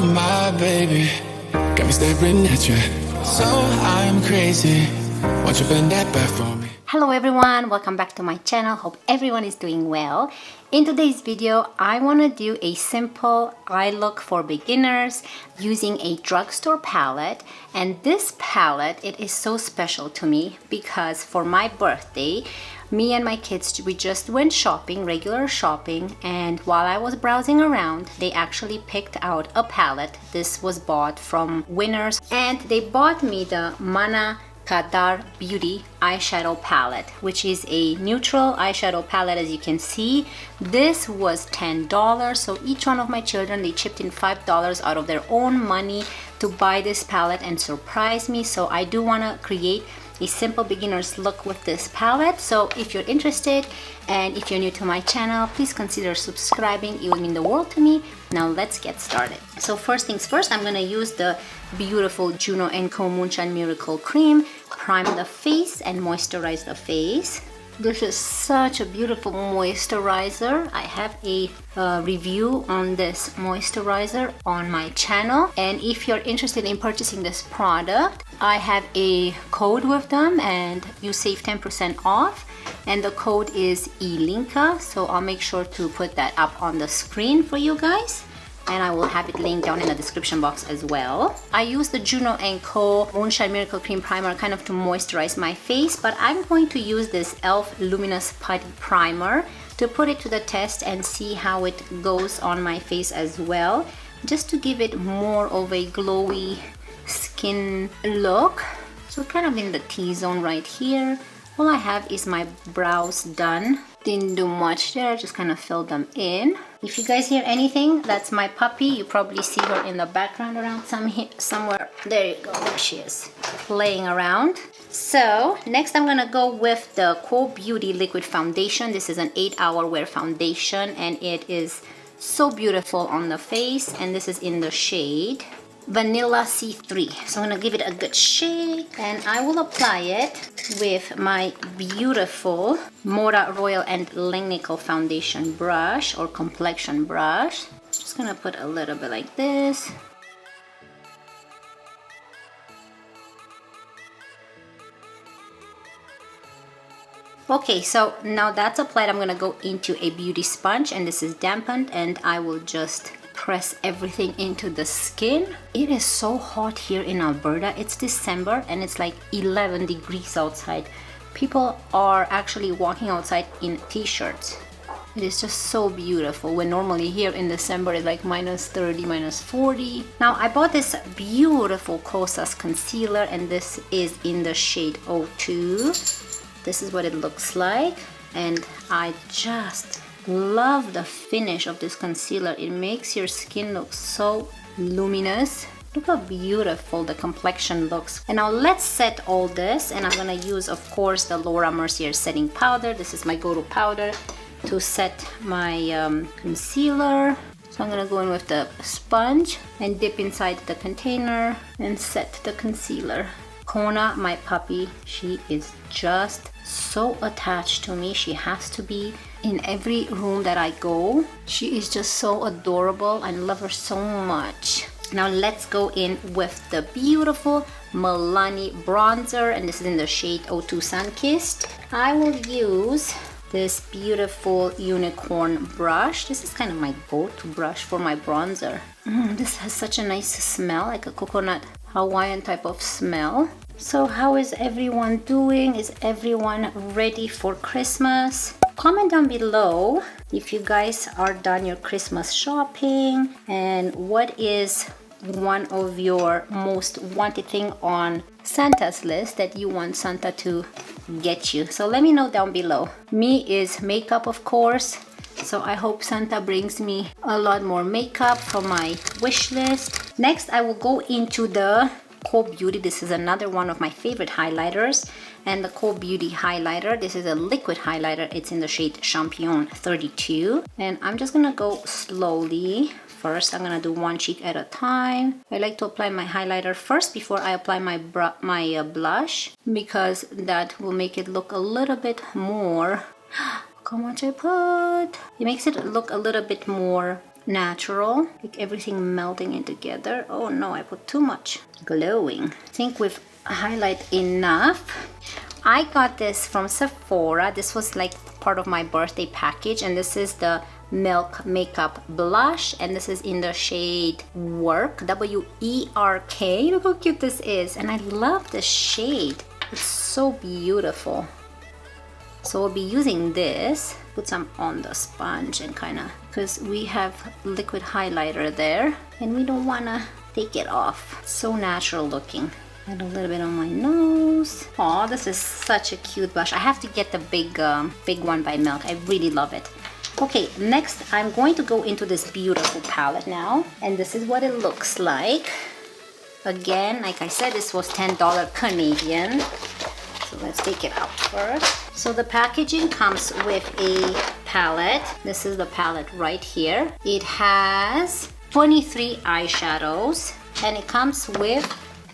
my baby, got me staring at you. So I'm crazy. Won't you bend that back for me? Hello everyone, welcome back to my channel. Hope everyone is doing well. In today's video, I want to do a simple eye look for beginners using a drugstore palette. And this palette, it is so special to me because for my birthday, me and my kids, we just went shopping, regular shopping, and while I was browsing around, they actually picked out a palette. This was bought from Winners, and they bought me the Manna Kadar Beauty eyeshadow palette, which is a neutral eyeshadow palette. As you can see, this was $10, so each one of my children, they chipped in $5 out of their own money to buy this palette and surprise me. So I do want to create a simple beginner's look with this palette. So if you're interested and if you're new to my channel, please consider subscribing. It would mean the world to me. Now let's get started. So first things first, I'm gonna use the beautiful Juno & Co Moonshine Miracle Cream, prime the face and moisturize the face. This is such a beautiful moisturizer. I have a review on this moisturizer on my channel, and if you're interested in purchasing this product, I have a code with them and you save 10% off, and the code is Ilinca, so I'll make sure to put that up on the screen for you guys, and I will have it linked down in the description box as well. I use the Juno & Co Moonshine Miracle Cream Primer kind of to moisturize my face, but I'm going to use this e.l.f. Luminous Putty Primer to put it to the test and see how it goes on my face as well, just to give it more of a glowy skin look. So kind of in the T-zone right here. All I have is my brows done. Didn't do much there, just kind of filled them in. If you guys hear anything, that's my puppy. You probably see her in the background around somewhere. There you go, there she is, playing around. So next I'm gonna go with the Co Beauty Liquid Foundation. This is an 8-hour wear foundation and it is so beautiful on the face, and this is in the shade Vanilla C3. So I'm gonna give it a good shake and I will apply it with my beautiful Mora Royal and Langnickel foundation brush or complexion brush. Just gonna put a little bit like this. Okay, so now that's applied, I'm gonna go into a beauty sponge, and this is dampened, and I will just press everything into the skin. It is so hot here in Alberta. It's December and it's like 11 degrees outside. People are actually walking outside in t-shirts. It is just so beautiful when normally here in December it's like minus 30, minus 40. Now I bought this beautiful Kosas concealer and this is in the shade 02. This is what it looks like, and I just love the finish of this concealer. It makes your skin look so luminous. Look how beautiful the complexion looks. And now let's set all this, and I'm gonna use, of course, the Laura Mercier setting powder. This is my go-to powder to set my concealer. So I'm gonna go in with the sponge and dip inside the container and set the concealer. Kona, my puppy, she is just so attached to me. She has to be in every room that I go. She is just so adorable. I love her so much. Now let's go in with the beautiful Milani bronzer, and this is in the shade 02 Sunkissed. I will use this beautiful unicorn brush. This is kind of my go-to brush for my bronzer. This has such a nice smell, like a coconut Hawaiian type of smell. So how is everyone doing? Is everyone ready for Christmas? Comment down below if you guys are done your Christmas shopping, and what is one of your most wanted thing on Santa's list that you want Santa to get you. So let me know down below. Me is makeup, of course. So I hope Santa brings me a lot more makeup from my wish list. Next, I will go into the Co Beauty. This is another one of my favorite highlighters, and the Co Beauty highlighter, this is a liquid highlighter. It's in the shade Champion 32, and I'm just gonna go slowly. First, I'm gonna do one cheek at a time. I like to apply my highlighter first before I apply my blush, because that will make it look a little bit more. Look how much I put. It makes it look a little bit more natural, like everything melting in together. Oh no, I put too much. Glowing. I think we've highlight enough. I got this from Sephora. This was like part of my birthday package, and this is the Milk Makeup Blush, and this is in the shade Work, W-E-R-K. Look how cute this is, and I love the shade. It's so beautiful. So we'll be using this, put some on the sponge and kind of, because we have liquid highlighter there and we don't want to take it off. It's so natural looking. Add a little bit on my nose. Oh, this is such a cute blush. I have to get the big one by Milk. I really love it. Okay, next I'm going to go into this beautiful palette now, and this is what it looks like. Again, like I said, this was $10 Canadian. So let's take it out first. So the packaging comes with a palette. This is the palette right here. It has 23 eyeshadows, and it comes with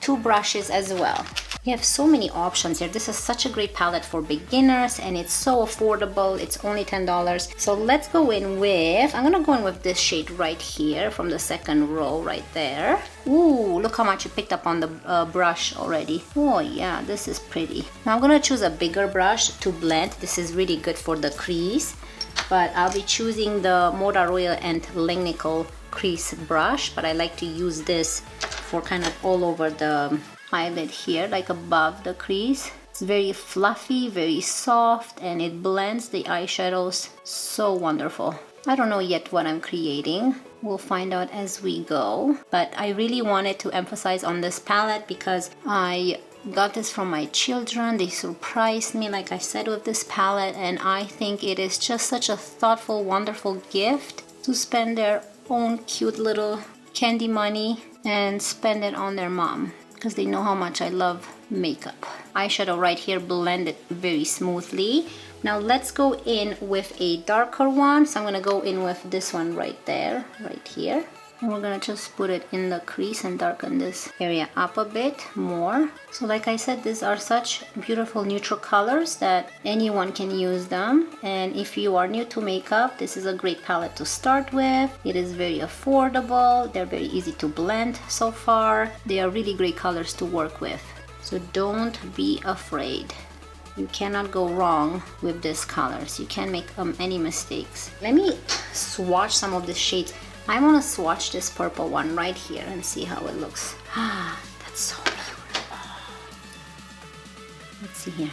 2 brushes as well. You have so many options here. This is such a great palette for beginners, and it's so affordable. It's only $10. So let's go in with, I'm gonna go in with this shade right here from the second row right there. Ooh, look how much you picked up on the brush already. Oh yeah, this is pretty. Now I'm gonna choose a bigger brush to blend. This is really good for the crease, but I'll be choosing the Moda Royal and Langnickel crease brush, but I like to use this for kind of all over the eyelid here, like above the crease. It's very fluffy, very soft, and it blends the eyeshadows so wonderful. I don't know yet what I'm creating. We'll find out as we go, but I really wanted to emphasize on this palette because I got this from my children. They surprised me, like I said, with this palette, and I think it is just such a thoughtful, wonderful gift to spend their own cute little candy money and spend it on their mom, because they know how much I love makeup. Eyeshadow right here blended very smoothly. Now let's go in with a darker one. So I'm gonna go in with this one right there, right here. And we're gonna just put it in the crease and darken this area up a bit more. So like I said, these are such beautiful neutral colors that anyone can use them. And if you are new to makeup, this is a great palette to start with. It is very affordable. They're very easy to blend so far. They are really great colors to work with. So don't be afraid. You cannot go wrong with these colors. You can't make any mistakes. Let me swatch some of the shades. I want to swatch this purple one right here and see how it looks. Ah, that's so beautiful. Let's see here.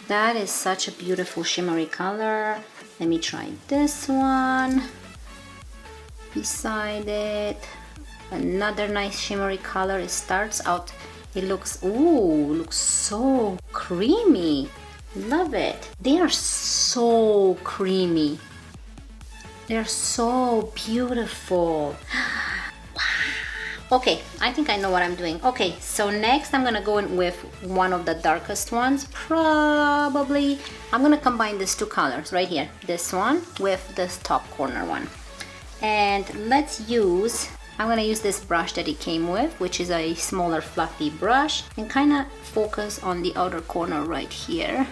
That is such a beautiful shimmery color. Let me try this one. Beside it, another nice shimmery color. It starts out, it looks, ooh, looks so creamy. Love it. They are so creamy. They're so beautiful. Wow. Okay, I think I know what I'm doing. Okay, so next I'm gonna go in with one of the darkest ones. Probably, I'm gonna combine these 2 colors right here. This one with this top corner one. And let's use, I'm gonna use this brush that it came with, which is a smaller fluffy brush, and kind of focus on the outer corner right here.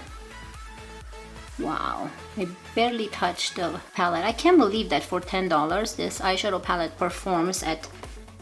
Wow, I barely touched the palette. I can't believe that for $10, this eyeshadow palette performs at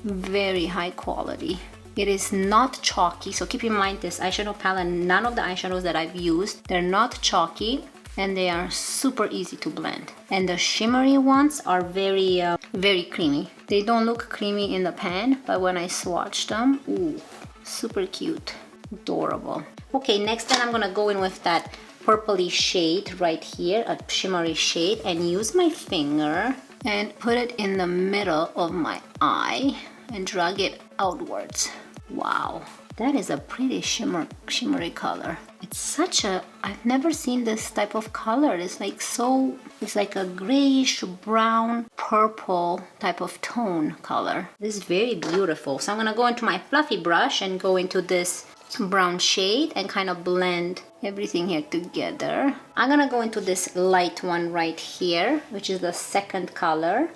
very high quality. It is not chalky, so keep in mind this eyeshadow palette, none of the eyeshadows that I've used, they're not chalky, and they are super easy to blend. And the shimmery ones are very, very creamy. They don't look creamy in the pan, but when I swatch them, ooh, super cute, adorable. Okay, next then I'm gonna go in with that purpley shade right here, a shimmery shade, and use my finger and put it in the middle of my eye and drag it outwards. Wow, that is a pretty shimmery color. It's such a, I've never seen this type of color. It's like so, it's like a grayish brown purple type of tone color. This is very beautiful. So I'm gonna go into my fluffy brush and go into this brown shade and kind of blend everything here together. I'm gonna go into this light one right here, which is the second color.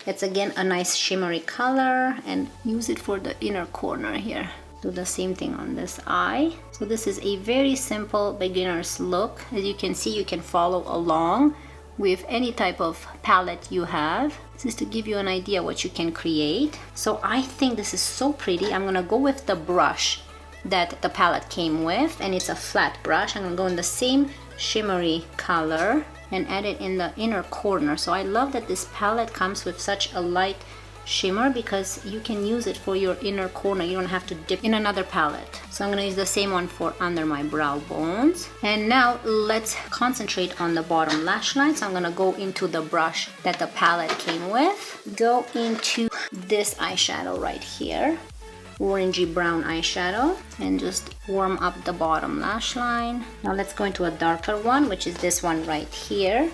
It's again a nice shimmery color, and use it for the inner corner here. Do the same thing on this eye. So this is a very simple beginner's look. As you can see, you can follow along with any type of palette you have. This is to give you an idea what you can create. So I think this is so pretty. I'm gonna go with the brush that the palette came with, and it's a flat brush. I'm gonna go in the same shimmery color and add it in the inner corner. So I love that this palette comes with such a light shimmer because you can use it for your inner corner. You don't have to dip in another palette. So I'm gonna use the same one for under my brow bones. And now let's concentrate on the bottom lash line. So I'm gonna go into the brush that the palette came with. Go into this eyeshadow right here, orangey brown eyeshadow, and just warm up the bottom lash line. Now let's go into a darker one, which is this one right here,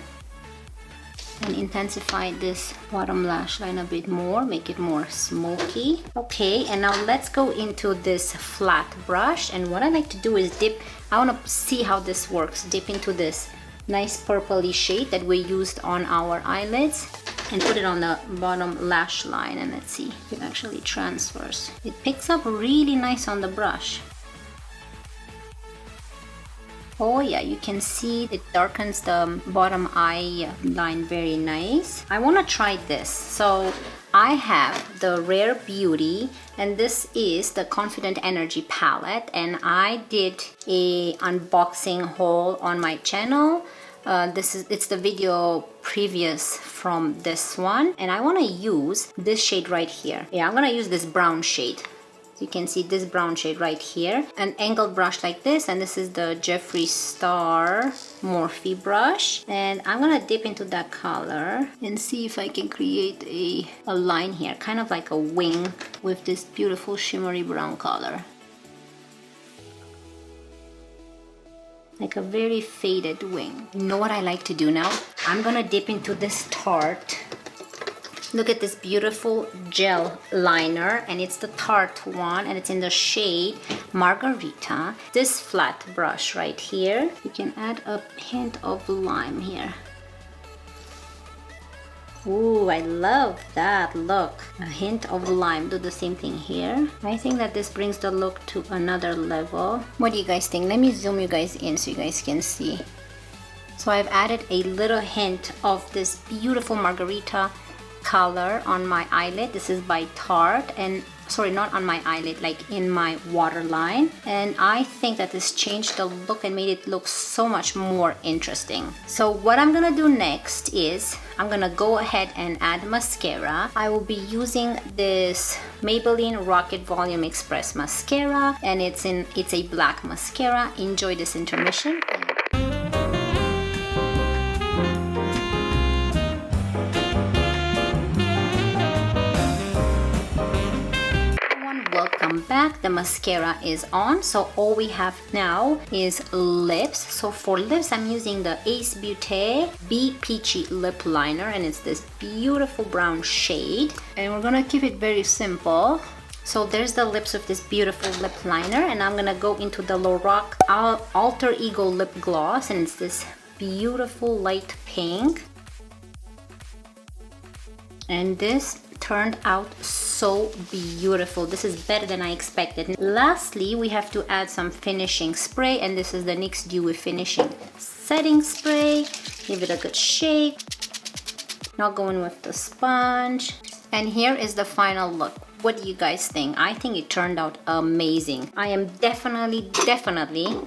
and intensify this bottom lash line a bit more, make it more smoky. Okay, and now let's go into this flat brush, and what I like to do is dip. I want to see how this works. Dip into this nice purpley shade that we used on our eyelids and put it on the bottom lash line, and let's see if it actually transfers. It picks up really nice on the brush. Oh yeah, you can see it darkens the bottom eye line very nice. I want to try this. So I have the Rare Beauty, and this is the Confident Energy palette, and I did a unboxing haul on my channel. It's the video previous from this one, and I want to use this shade right here. Yeah, I'm gonna use this brown shade. So you can see this brown shade right here, an angled brush like this, and this is the Jeffree Star Morphe brush, and I'm gonna dip into that color and see if I can create a line here, kind of like a wing with this beautiful shimmery brown color. Like a very faded wing. You know what I like to do now? I'm gonna dip into this Tarte. Look at this beautiful gel liner, and it's the Tarte one, and it's in the shade Margarita. This flat brush right here, you can add a hint of lime here. Ooh, I love that look. A hint of lime. Do the same thing here. I think that this brings the look to another level. What do you guys think? Let me zoom you guys in so you guys can see. So I've added a little hint of this beautiful Margarita color on my eyelid. This is by Tarte, and sorry, not on my eyelid, like in my waterline. And I think that this changed the look and made it look so much more interesting. So what I'm gonna do next is I'm gonna go ahead and add mascara. I will be using this Maybelline Rocket Volume Express mascara, and it's a black mascara. Enjoy this intermission. Welcome back. The mascara is on, so all we have now is lips. So for lips, I'm using the Ace Beauté Be Peachy lip liner, and it's this beautiful brown shade, and we're gonna keep it very simple. So there's the lips of this beautiful lip liner, and I'm gonna go into the Lorac Alter Ego lip gloss, and it's this beautiful light pink, and this turned out so beautiful. This is better than I expected. Lastly, we have to add some finishing spray, and this is the NYX Dewy Finishing Setting Spray. Give it a good shake. Now going with the sponge. And here is the final look. What do you guys think? I think it turned out amazing. I am definitely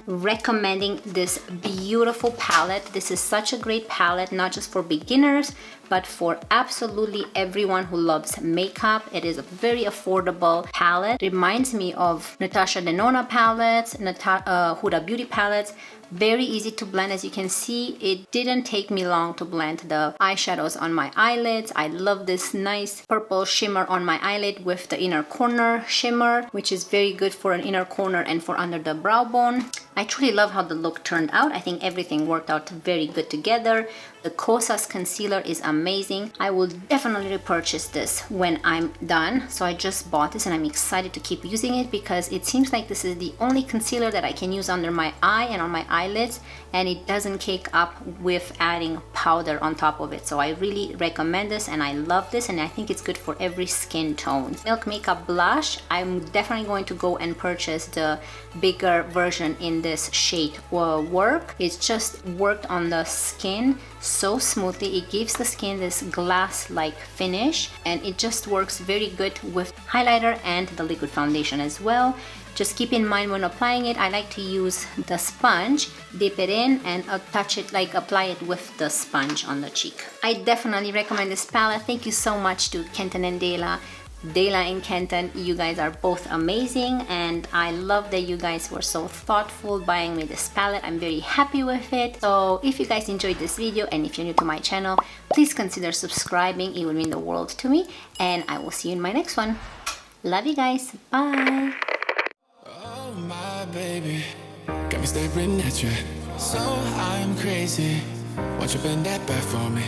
recommending this beautiful palette. This is such a great palette, not just for beginners, but for absolutely everyone who loves makeup. It is a very affordable palette. Reminds me of Natasha Denona palettes, Huda Beauty palettes. Very easy to blend. As you can see, it didn't take me long to blend the eyeshadows on my eyelids. I love this nice purple shimmer on my eyelid with the inner corner shimmer, which is very good for an inner corner and for under the brow bone. I truly love how the look turned out. I think everything worked out very good together. The Kosas concealer is amazing. I will definitely repurchase this when I'm done. So I just bought this and I'm excited to keep using it because it seems like this is the only concealer that I can use under my eye and on my eyelids, and it doesn't cake up with adding powder on top of it. So I really recommend this and I love this, and I think it's good for every skin tone. Milk Makeup Blush, I'm definitely going to go and purchase the bigger version in this shade Work. It's just worked on the skin so smoothly. It gives the skin this glass-like finish, and it just works very good with highlighter and the liquid foundation as well. Just keep in mind when applying it, I like to use the sponge, dip it in, and touch it, like apply it with the sponge on the cheek. I definitely recommend this palette. Thank you so much to Kenton and Dela. Dela and Kenton, you guys are both amazing, and I love that you guys were so thoughtful buying me this palette. I'm very happy with it. So if you guys enjoyed this video, and if you're new to my channel, please consider subscribing. It would mean the world to me, and I will see you in my next one. Love you guys. Bye. Oh my baby, got me staring at you. So I'm crazy. Won't you bend that back for me?